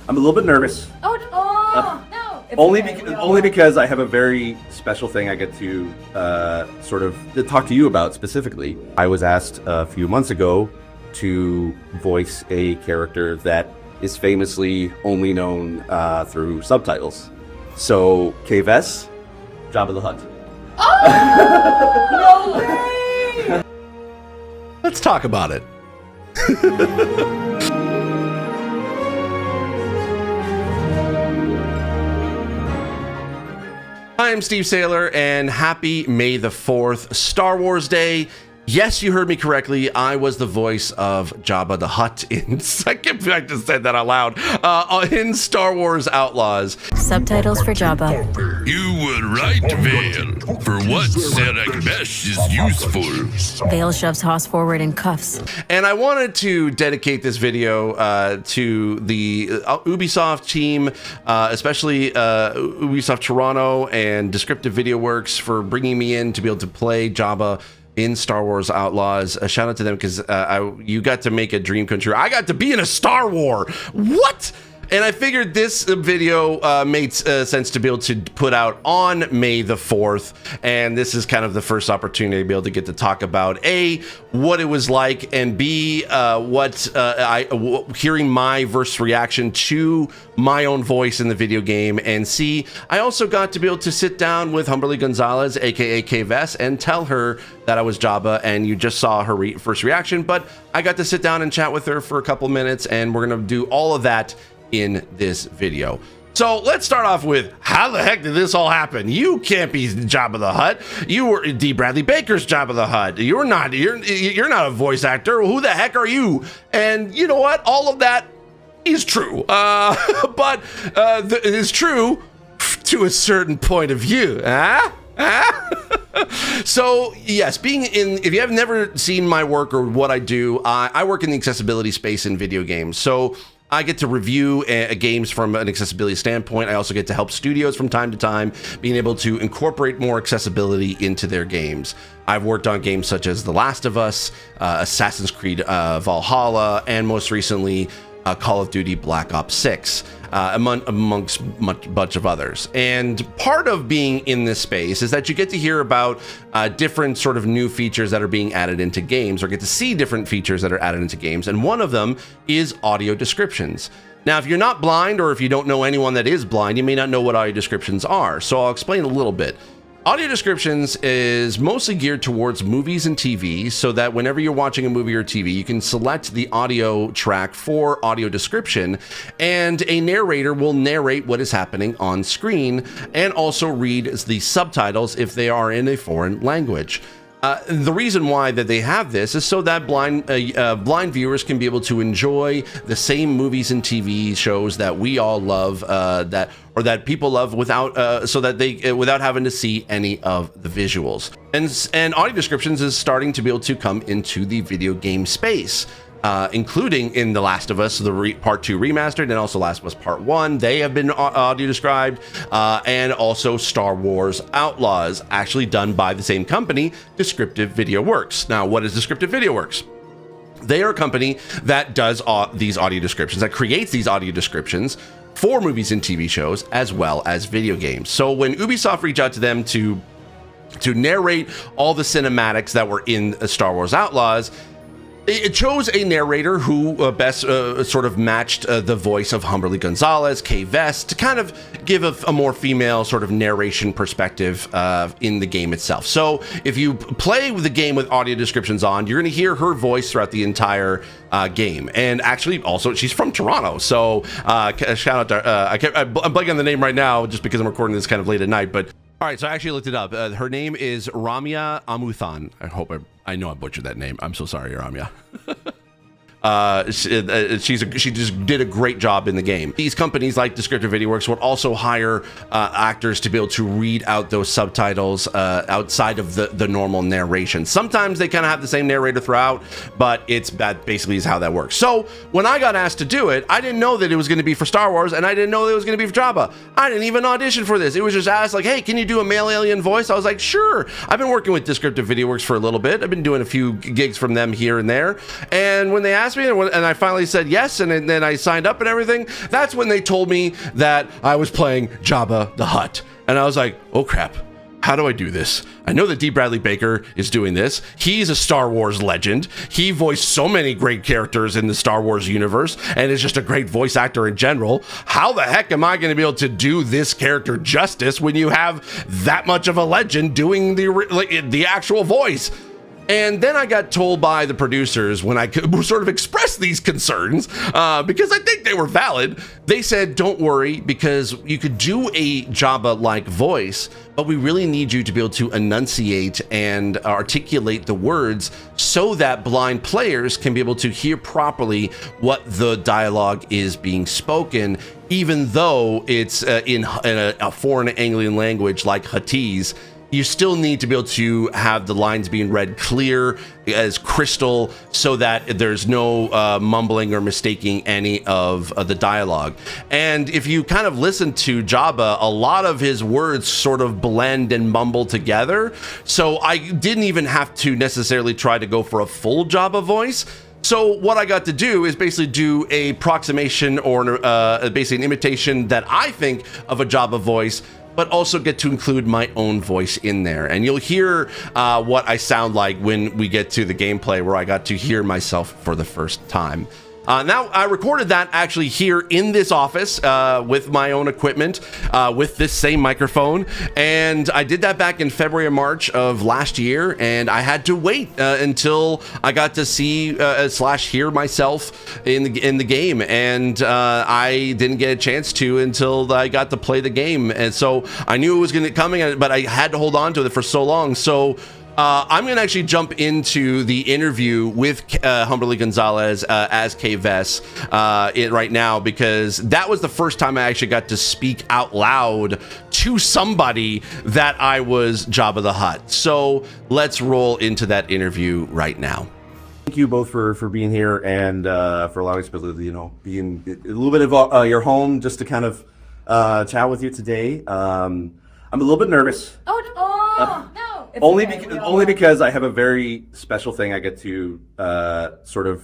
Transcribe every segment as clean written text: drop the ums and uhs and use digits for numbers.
I'm a little bit nervous. No. Only because I have a very special thing I get to sort of talk to you about specifically. I was asked a few months ago to voice a character that is famously only known through subtitles. So, Kay Vess, JABBA the Hutt. Oh! No way! Let's talk about it. I am Steve Saylor, and happy May the 4th, Star Wars Day. Yes, you heard me correctly. I was the voice of JABBA the Hutt in, I can't believe I just said that out loud, in Star Wars Outlaws. Subtitles for JABBA. You were right, Vale. For what Sarek Mesh is useful. Vale shoves Haas forward in cuffs. And I wanted to dedicate this video to the Ubisoft team, especially Ubisoft Toronto and Descriptive Video Works for bringing me in to be able to play JABBA in Star Wars Outlaws. A shout out to them because you got to make a dream come true. I got to be in a Star War. What? And I figured this video made sense to be able to put out on May the 4th. And this is kind of the first opportunity to be able to get to talk about A, what it was like, and B, hearing my verse reaction to my own voice in the video game, and C, I also got to be able to sit down with Humberly Gonzales, aka Kay Vess, and tell her that I was JABBA, and you just saw her first reaction, but I got to sit down and chat with her for a couple minutes, and we're gonna do all of that in this video. So let's start off with, how the heck did this all happen? You can't be JABBA the Hutt. You were D. Bradley Baker's JABBA the Hutt. You're not a voice actor. Who the heck are you? And you know what? All of that is true. But it is true to a certain point of view. So yes, if you have never seen my work or what I do, I work in the accessibility space in video games. So I get to review games from an accessibility standpoint. I also get to help studios from time to time being able to incorporate more accessibility into their games. I've worked on games such as The Last of Us, Assassin's Creed Valhalla, and most recently Call of Duty Black Ops 6, amongst a bunch of others. And part of being in this space is that you get to hear about different sort of new features that are being added into games, or get to see different features that are added into games. And one of them is audio descriptions. Now, if you're not blind, or if you don't know anyone that is blind, you may not know what audio descriptions are. So I'll explain a little bit. Audio descriptions is mostly geared towards movies and TV, so that whenever you're watching a movie or TV, you can select the audio track for audio description, and a narrator will narrate what is happening on screen and also read the subtitles if they are in a foreign language. The reason why that they have this is so that blind viewers can be able to enjoy the same movies and TV shows that we all love, that people love without having to see any of the visuals. And audio descriptions is starting to be able to come into the video game space. Including in The Last of Us, the Part 2 remastered, and also Last of Us Part 1. They have been audio described, and also Star Wars Outlaws, actually done by the same company, Descriptive Video Works. Now, what is Descriptive Video Works? They are a company that does these audio descriptions, that creates these audio descriptions for movies and TV shows, as well as video games. So when Ubisoft reached out to them to narrate all the cinematics that were in Star Wars Outlaws, it chose a narrator who best sort of matched the voice of Humberly Gonzales, Kay Vess, to kind of give a more female sort of narration perspective in the game itself. So if you play the game with audio descriptions on, you're going to hear her voice throughout the entire game. And actually, also, she's from Toronto. So shout out to, I'm blanking on the name right now just because I'm recording this kind of late at night, but all right, so I actually looked it up. Her name is Ramya Amuthan. I know I butchered that name. I'm so sorry, Ramya. She just did a great job in the game. These companies like Descriptive Video Works would also hire actors to be able to read out those subtitles outside of the normal narration. Sometimes they kind of have the same narrator throughout, but that basically is how that works. So when I got asked to do it, I didn't know that it was going to be for Star Wars, and I didn't know that it was going to be for JABBA. I didn't even audition for this. It was just asked like, hey, can you do a male alien voice? I was like, sure. I've been working with Descriptive Video Works for a little bit. I've been doing a few gigs from them here and there. And when they asked asked me, and I finally said yes, and then I signed up and everything, that's when they told me that I was playing JABBA the Hutt. And I was like, oh crap. How do I do this? I know that D. Bradley Baker is doing this. He's a Star Wars legend. He voiced so many great characters in the Star Wars universe and is just a great voice actor in general. How the heck am I going to be able to do this character justice when you have that much of a legend doing the actual voice? And then I got told by the producers when I sort of expressed these concerns, because I think they were valid. They said, don't worry, because you could do a JABBA-like voice, but we really need you to be able to enunciate and articulate the words so that blind players can be able to hear properly what the dialogue is being spoken, even though it's in a foreign alien language like Huttese. You still need to be able to have the lines being read clear as crystal so that there's no mumbling or mistaking any of the dialogue. And if you kind of listen to JABBA, a lot of his words sort of blend and mumble together. So I didn't even have to necessarily try to go for a full JABBA voice. So what I got to do is basically do a approximation or basically an imitation that I think of a JABBA voice, but also get to include my own voice in there. And you'll hear what I sound like when we get to the gameplay where I got to hear myself for the first time. Now, I recorded that actually here in this office with my own equipment, with this same microphone. And I did that back in February or March of last year. And I had to wait until I got to see / hear myself in the game. And I didn't get a chance to until I got to play the game. And so I knew it was going to come, but I had to hold on to it for so long. So I'm going to actually jump into the interview with Humberly Gonzales as Kay Vess right now, because that was the first time I actually got to speak out loud to somebody that I was JABBA the Hutt. So let's roll into that interview right now. Thank you both for being here and for allowing us to, be in a little bit of your home just to kind of chat with you today. I'm a little bit nervous. No. Only because I have a very special thing I get to to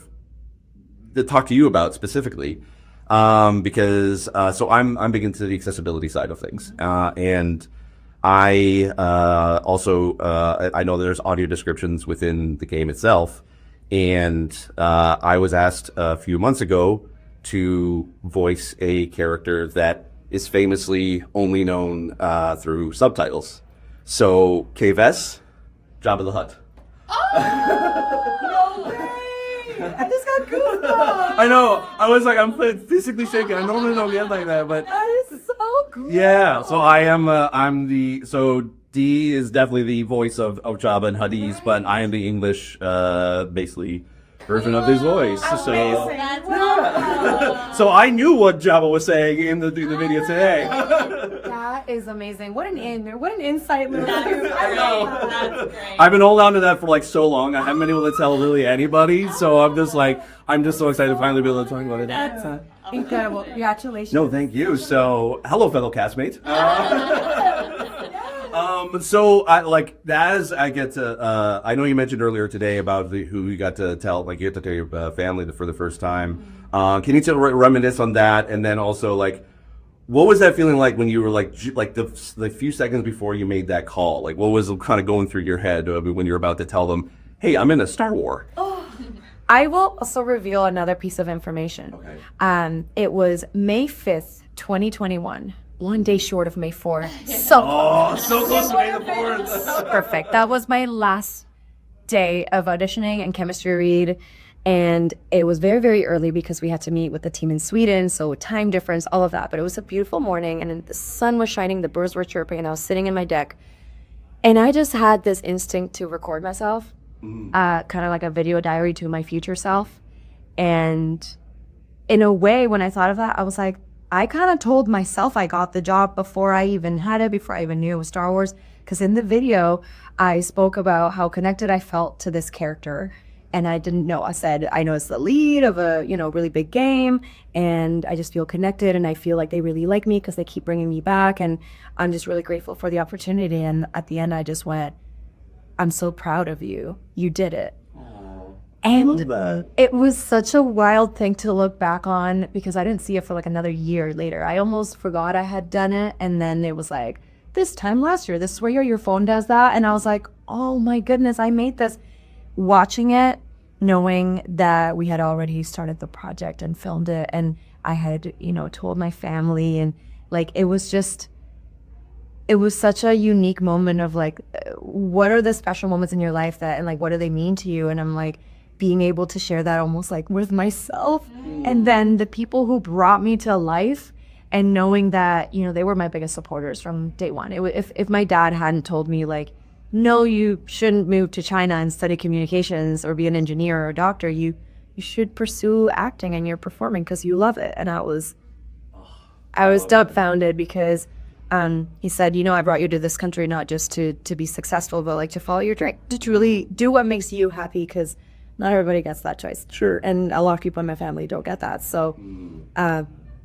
talk to you about specifically, because I'm big into the accessibility side of things, and I also I know there's audio descriptions within the game itself, and I was asked a few months ago to voice a character that is famously only known through subtitles. So, Kay Vess, JABBA the Hutt. Oh, no way! I just got goosebumps. I know. I was like, I'm physically shaking. I normally don't get like that, but That is so cool. yeah. So I am. So D is definitely the voice of JABBA and Huttese, but I am the English, basically version of his voice. So. That's awesome. So I knew what JABBA was saying in the video today. That is amazing. What an insight, Lou. I know. I've been holding on to that for like so long. I haven't been able to tell really anybody. So I'm just so excited to finally be able to talk about it. That's incredible. Congratulations. No, thank you. So hello, fellow castmates. So I get to. I know you mentioned earlier today about who you got to tell. Like you get to tell your family for the first time. Can you reminisce on that, and then also what was that feeling like when you were the few seconds before you made that call? Like what was kind of going through your head when you were about to tell them, "Hey, I'm in a Star Wars." I will also reveal another piece of information. Okay. It was May 5th, 2021. One day short of May 4th. So so close to May the 4th. perfect. That was my last day of auditioning and chemistry read. And it was very, very early because we had to meet with the team in Sweden. So time difference, all of that. But it was a beautiful morning and the sun was shining, the birds were chirping, and I was sitting in my deck. And I just had this instinct to record myself, kind of like a video diary to my future self. And in a way, when I thought of that, I was like, I kind of told myself I got the job before I even had it, before I even knew it was Star Wars. Because in the video, I spoke about how connected I felt to this character. And I didn't know. I said, I know it's the lead of a, really big game. And I just feel connected. And I feel like they really like me because they keep bringing me back. And I'm just really grateful for the opportunity. And at the end, I just went, I'm so proud of you. You did it. And it was such a wild thing to look back on because I didn't see it for like another year later. I almost forgot I had done it. And then it was like, this time last year, this is where your phone does that. And I was like, oh my goodness, I made this. Watching it, knowing that we had already started the project and filmed it. And I had, told my family. And like, it was such a unique moment of like, what are the special moments in your life and like, what do they mean to you? And I'm like, being able to share that almost like with myself. And then the people who brought me to life and knowing that, they were my biggest supporters from day one. If my dad hadn't told me like, no, you shouldn't move to China and study communications or be an engineer or a doctor, you should pursue acting and you're performing because you love it. And I was dumbfounded because he said, I brought you to this country not just to be successful, but like to follow your dream, to truly do what makes you happy because not everybody gets that choice. Sure. And a lot of people in my family don't get that. So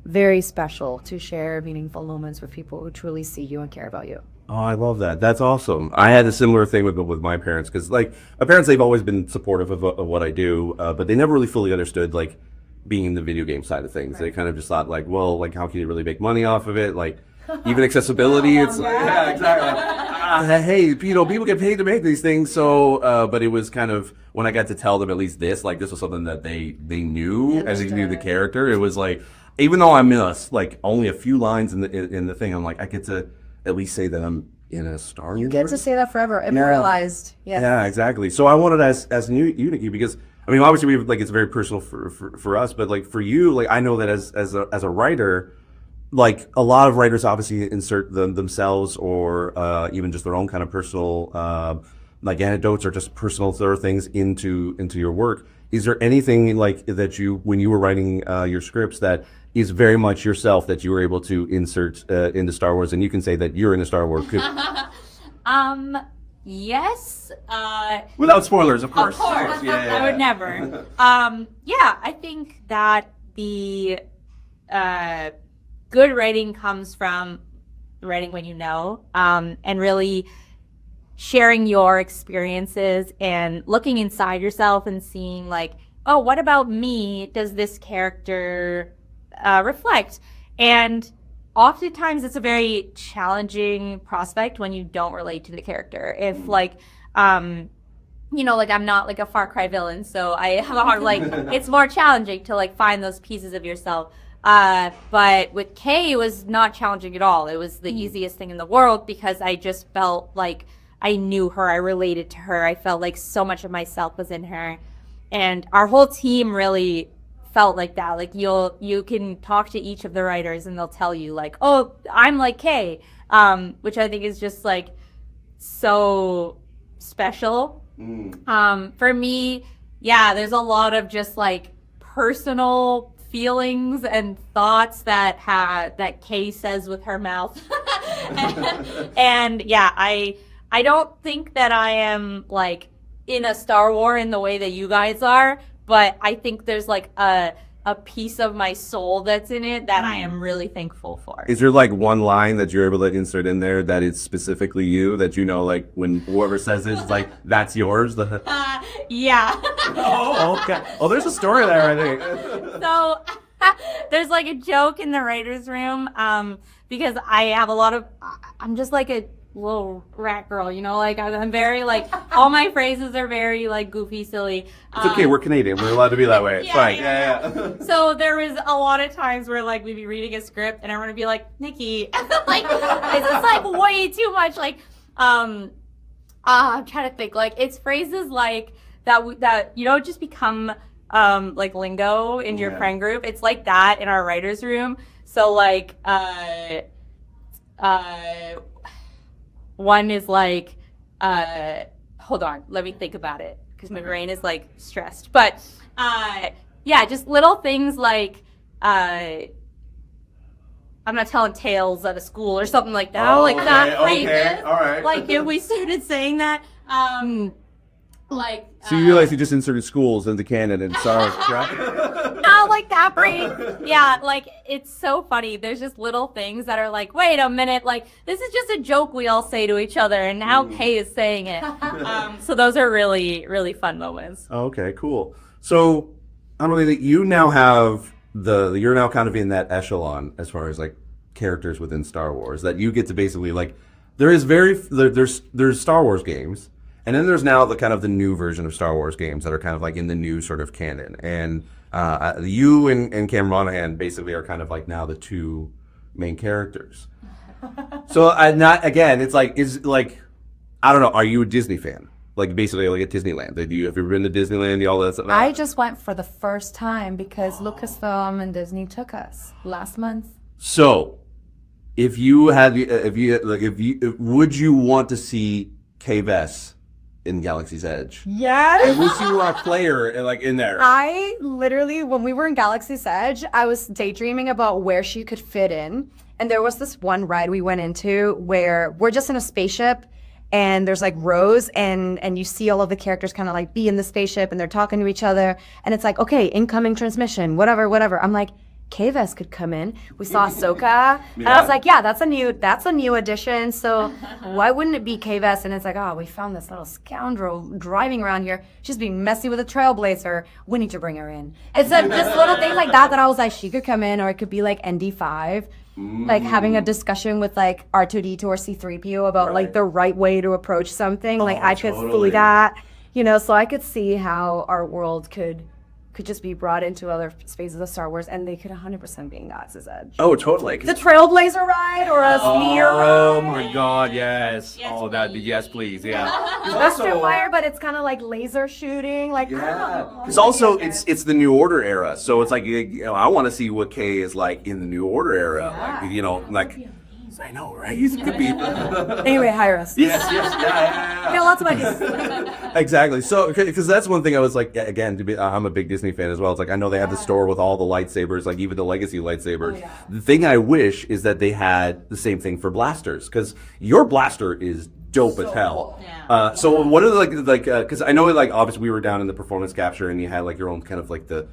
very special to share meaningful moments with people who truly see you and care about you. Oh, I love that. That's awesome. I had a similar thing with my parents because, like, my parents, they've always been supportive of what I do, but they never really fully understood, like, being in the video game side of things. Right. They kind of just thought, like, well, like, how can you really make money off of it? Like, even accessibility, it's like, yeah, exactly. Hey, people get paid to make these things. So, but it was kind of, when I got to tell them at least this was something that they knew, and they knew the character. It was like, even though I'm in like only a few lines in the thing, I'm like, I get to at least say that I'm in a Star Wars. You get to say that forever, immortalized. Yeah. Yeah, exactly. So I wanted to ask you, Nikki, because I mean, obviously it's very personal for us, but like for you, like I know that as a writer, like a lot of writers obviously insert themselves or even just their own kind of personal like anecdotes or just personal sort of things into your work. Is there anything like that when you were writing your scripts that is very much yourself that you were able to insert into Star Wars, and you can say that you're in a Star Wars? Yes. Without spoilers, of course. Of course. Yeah. I would never. I think that the good writing comes from writing when you know, and really sharing your experiences and looking inside yourself and seeing like, oh, what about me does this character reflect? And oftentimes it's a very challenging prospect when you don't relate to the character. If like, I'm not like a Far Cry villain, so I have a hard, it's more challenging to like find those pieces of yourself. But with Kay, it was not challenging at all. It was the easiest thing in the world because I just felt like I knew her. I related to her. I felt like so much of myself was in her. And our whole team really felt like that. Like you can talk to each of the writers and they'll tell you like, oh, I'm like Kay, which I think is just like so special. For me, there's a lot of just like personal feelings and thoughts that Kay says with her mouth. And I don't think that I am like in a Star Wars in the way that you guys are, but I think there's like a piece of my soul that's in it that I am really thankful for. Is there like one line that you're able to insert in there that is specifically you, that like when whoever says it, it's like, that's yours? Yeah. Oh, okay. Oh, there's a story there, I think. So there's like a joke in the writer's room because I have I'm just like a little rat girl, like I'm very like, all my phrases are very like goofy, silly. It's okay, we're Canadian, we're allowed to be that way. It's fine. Yeah. So there was a lot of times where like we'd be reading a script and everyone would be like, Nikki, like this is like way too much. Like I'm trying to think, like it's phrases like that just become like lingo in your friend group. It's like that in our writer's room. So like one is like, hold on, let me think about it because my brain is like stressed. But just little things like, I'm not telling tales at a school or something like that. Oh, like okay, that. Okay, all right. Like if we started saying that, so you realize you just inserted schools into canon and sorry, right? No, like that, Brie. Yeah, like it's so funny. There's just little things that are like, wait a minute, like this is just a joke we all say to each other, and now Kay is saying it. So those are really, really fun moments. Okay, cool. So I don't think that you now have you're now kind of in that echelon as far as like characters within Star Wars that you get to basically like. There's Star Wars games, and then there's now the kind of the new version of Star Wars games that are kind of like in the new sort of canon. And you and Cam Monahan basically are kind of like now the two main characters. So it's like I don't know. Are you a Disney fan? Like basically like at Disneyland. Have you ever been to Disneyland? All that stuff. I just went for the first time because Lucasfilm and Disney took us last month. So. Would you want to see Kay Vess in Galaxy's Edge? Yes. And was you a player like in there? I literally, when we were in Galaxy's Edge, I was daydreaming about where she could fit in. And there was this one ride we went into where we're just in a spaceship and there's like rows and you see all of the characters kind of like be in the spaceship and they're talking to each other. And it's like, okay, incoming transmission, whatever. I'm like, Kay Vess could come in. We saw Ahsoka, and I was like, "Yeah, that's a new addition. So why wouldn't it be Kay Vess?" And it's like, "Oh, we found this little scoundrel driving around here. She's being messy with a trailblazer. We need to bring her in." It's just little things like that I was like, she could come in, or it could be like ND5, like having a discussion with like R2D2 or C3PO about like the right way to approach something. Like I could fully that, so I could see how our world could just be brought into other spaces of Star Wars, and they could 100% be in Galaxy's Edge. Oh, totally. The Trailblazer ride or a Speeder ride. Oh my God, yes. Yes, please, yeah. That's fire, but it's kind of like laser shooting, like Because also it's the New Order era, so it's like I want to see what Kay is like in the New Order era, like. I know, right? He's a good people. Anyway, hire us. Yes, yeah. Yeah, lots of ideas. Exactly. So, because that's one thing I was like, again, I'm a big Disney fan as well. It's like, I know they have the store with all the lightsabers, like even the legacy lightsabers. Oh, yeah. The thing I wish is that they had the same thing for blasters, because your blaster is dope as hell. Cool. Yeah. So what are because I know like obviously we were down in the performance capture and you had like your own kind of like the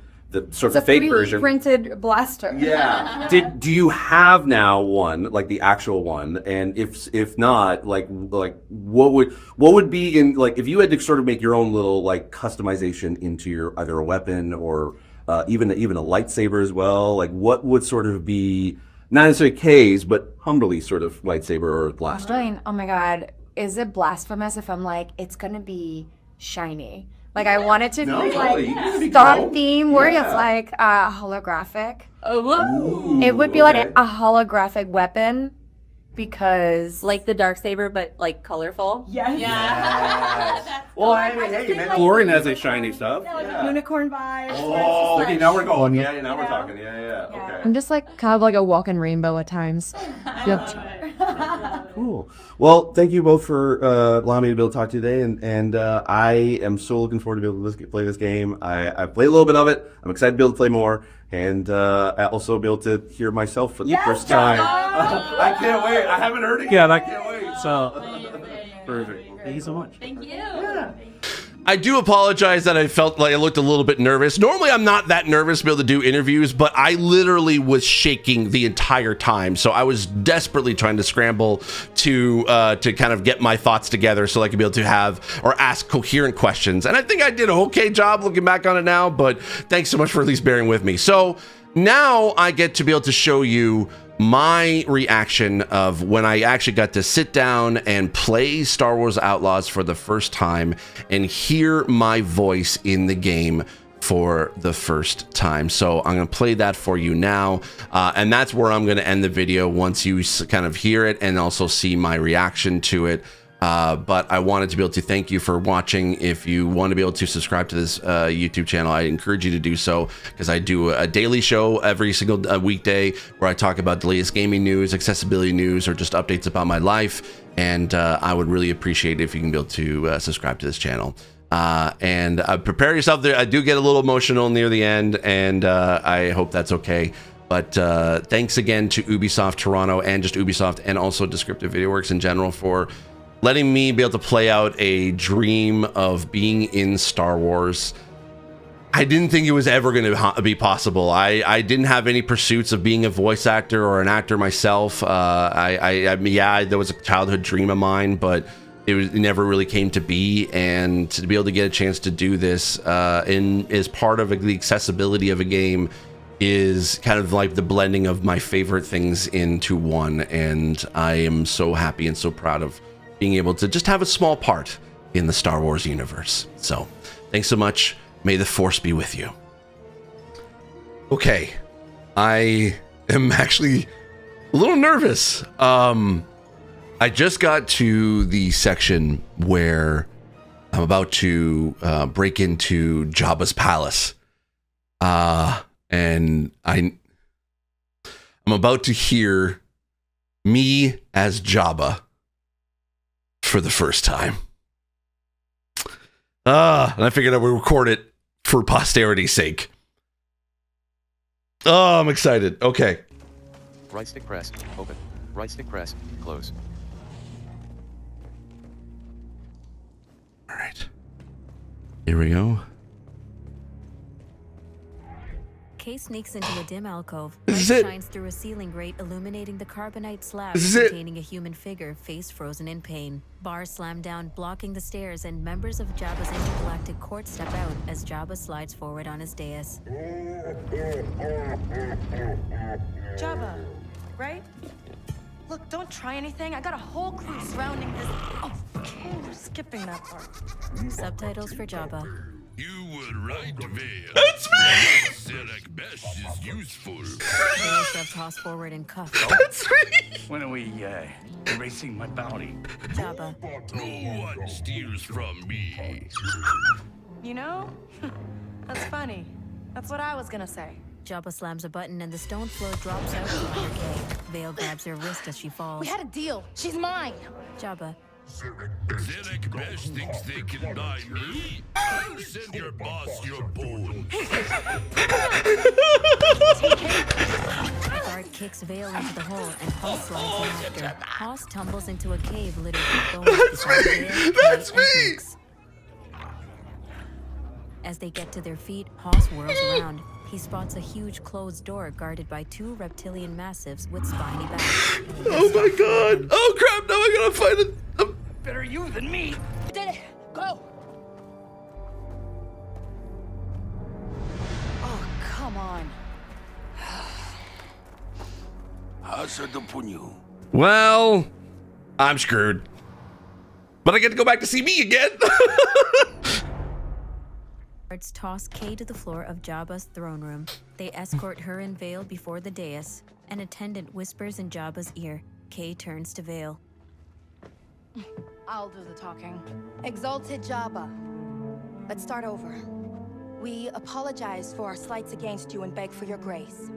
sort of fake version. Printed blaster. Yeah. Do you have now one, like the actual one? And if not, like what would be in, like, if you had to sort of make your own little like customization into your either a weapon or even a lightsaber as well, like what would sort of be not necessarily Kay's but Humberly sort of lightsaber or blaster? Oh my God, is it blasphemous if I'm like it's gonna be shiny? Like I want it to be like Star theme where it's like holographic. Ooh, it would be like a holographic weapon because like the Darksaber, but like colorful. Yes. Well, hey, Mandalorian has a shiny stuff. Unicorn vibes. Oh, okay, now we're going. Yeah, now we're talking. Yeah. Okay. I'm just like kind of like a walking rainbow at times. Cool. Well, thank you both for allowing me to be able to talk to you today, and I am so looking forward to be able to play this game. I played a little bit of it. I'm excited to be able to play more, and I also be able to hear myself for the first time. I can't wait. I haven't heard it. Yeah, I can't wait. So perfect. Thank you so much. Thank you. Yeah. I do apologize that I felt like I looked a little bit nervous. Normally, I'm not that nervous to be able to do interviews, but I literally was shaking the entire time. So I was desperately trying to scramble to kind of get my thoughts together so I could be able to have or ask coherent questions. And I think I did an okay job looking back on it now, but thanks so much for at least bearing with me. So now I get to be able to show you my reaction of when I actually got to sit down and play Star Wars Outlaws for the first time and hear my voice in the game for the first time. So I'm going to play that for you now, and that's where I'm going to end the video once you kind of hear it and also see my reaction to it. But I wanted to be able to thank you for watching. If you want to be able to subscribe to this YouTube channel, I encourage you to do so, because I do a daily show every single weekday where I talk about the latest gaming news, accessibility news, or just updates about my life. And I would really appreciate it if you can be able to subscribe to this channel. And prepare yourself there. I do get a little emotional near the end, and I hope that's okay. But thanks again to Ubisoft Toronto and just Ubisoft and also Descriptive VideoWorks in general for letting me be able to play out a dream of being in Star Wars. I didn't think it was ever going to be possible. I didn't have any pursuits of being a voice actor or an actor myself. Yeah, there was a childhood dream of mine, but it never really came to be. And to be able to get a chance to do this as part of the accessibility of a game is kind of like the blending of my favorite things into one. And I am so happy and so proud of being able to just have a small part in the Star Wars universe. So thanks so much. May the Force be with you. Okay, I am actually a little nervous. I just got to the section where I'm about to break into Jabba's palace. And I'm about to hear me as Jabba for the first time. And I figured I would record it for posterity's sake. Oh, I'm excited. Okay. Right stick press, open. Right stick press, close. All right. Here we go. Kay sneaks into a dim alcove. This is Light it. shines through a ceiling grate, illuminating the carbonite slab This is it. containing a human figure, face frozen in pain. Bars slam down, blocking the stairs, and members of Jabba's intergalactic court step out as Jabba slides forward on his dais. Jabba, right? Look, don't try anything. I got a whole crew surrounding this. Oh, okay, we're skipping that part. Subtitles for Jabba. You were right, Vale. That's me! Select Besh is useful. Vale shoves Hoss forward in cuffs. That's me! When are we erasing my bounty? Jabba. No one steals from me. You know? That's funny. That's what I was gonna say. Jabba slams a button and the stone floor drops out from under Kay. Vale grabs her wrist as she falls. We had a deal. She's mine. Jabba. Select Besh thinks they can buy me. I'll send your boss your bones. Guard kicks Vale into the hole and Hoss slides in after. Hoss tumbles into a cave littered with bones beside Vale, That's Kay, and me! Dukes. As they get to their feet, Hoss whirls around. He spots a huge closed door guarded by two reptilian massives with spiny backs. Oh my god! Oh crap! Now I gotta find it. Better you than me. Did it. Go. Oh, come on. Well, I'm screwed. But I get to go back to see me again. Guards toss Kay to the floor of Jabba's throne room. They escort her and Vale before the dais. An attendant whispers in Jabba's ear. Kay turns to Vale. I'll do the talking. Exalted Jabba. Let's start over. We apologize for our slights against you and beg for your grace.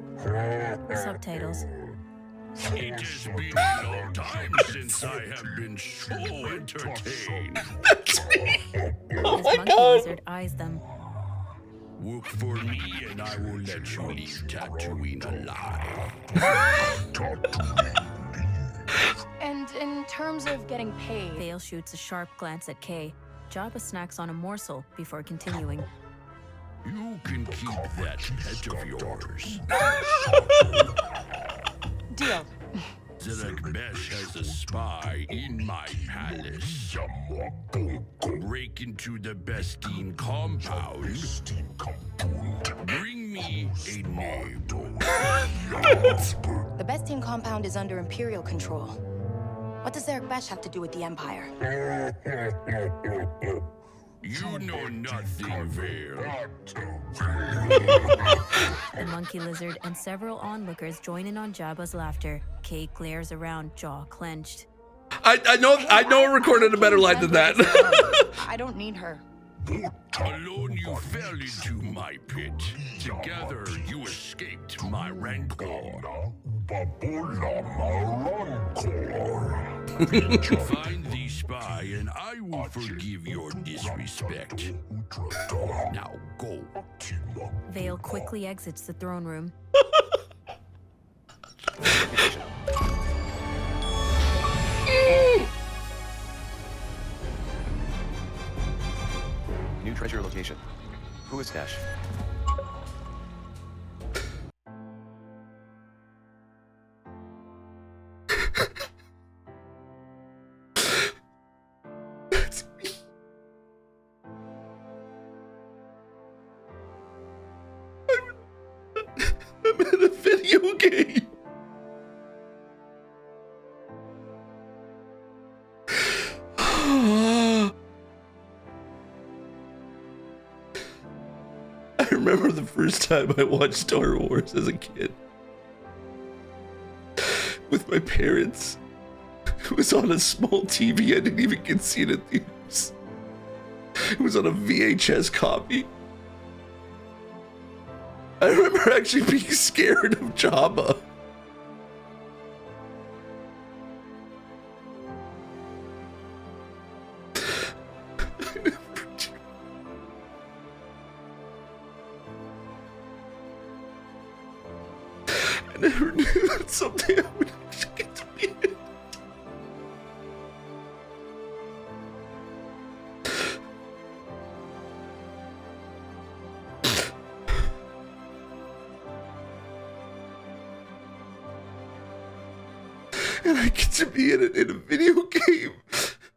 Subtitles. It has been a long time since I have been so entertained. Oh His my monkey god! lizard eyes them. Work for me and I will let you leave Tatooine alive. And in terms of getting paid, Vale shoots a sharp glance at Kay. Jabba snacks on a morsel before continuing. You can keep that pet of yours. deal. Select Besh has a spy in my palace. Break into the Bestine compound. Bring me a name. The Bestine compound is under Imperial control. What does Eric Besh have to do with the Empire? You know nothing, Vale. The monkey lizard and several onlookers join in on Jabba's laughter. Kay glares around, jaw clenched. I know I recorded a better line than that. I don't need her. Alone you fell into my pit. Together you escaped my rancor. Find the spy and I will forgive your disrespect. Now go. Vale quickly exits the throne room. New treasure location. Whoistache. That's me. I'm in a video game. I remember the first time I watched Star Wars as a kid with my parents. It was on a small TV. I didn't even get to see it in theaters. It was on a VHS copy. I remember actually being scared of JABBA. I never knew that someday I would actually get to be in. And I get to be in a video game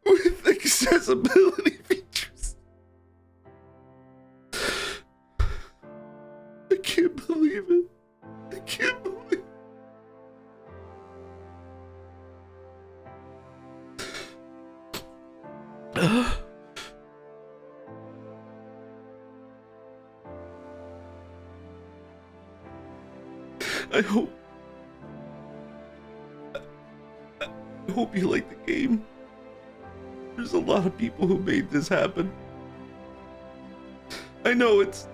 with accessibility features. I can't believe it. I can't believe it. I hope you like the game. There's a lot of people who made this happen. I know it's...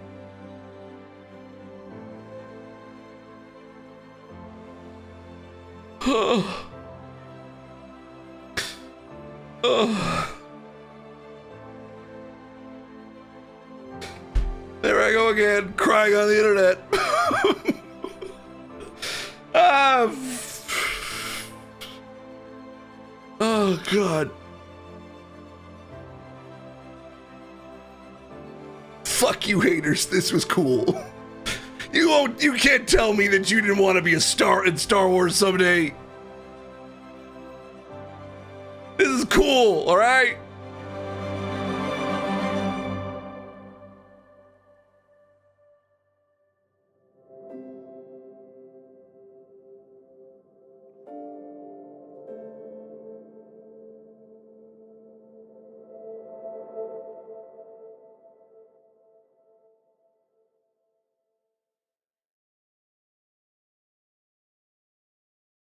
There I go again, crying on the internet. Oh God. Fuck you haters, this was cool. You can't tell me that you didn't want to be a star in Star Wars someday. This is cool, all right?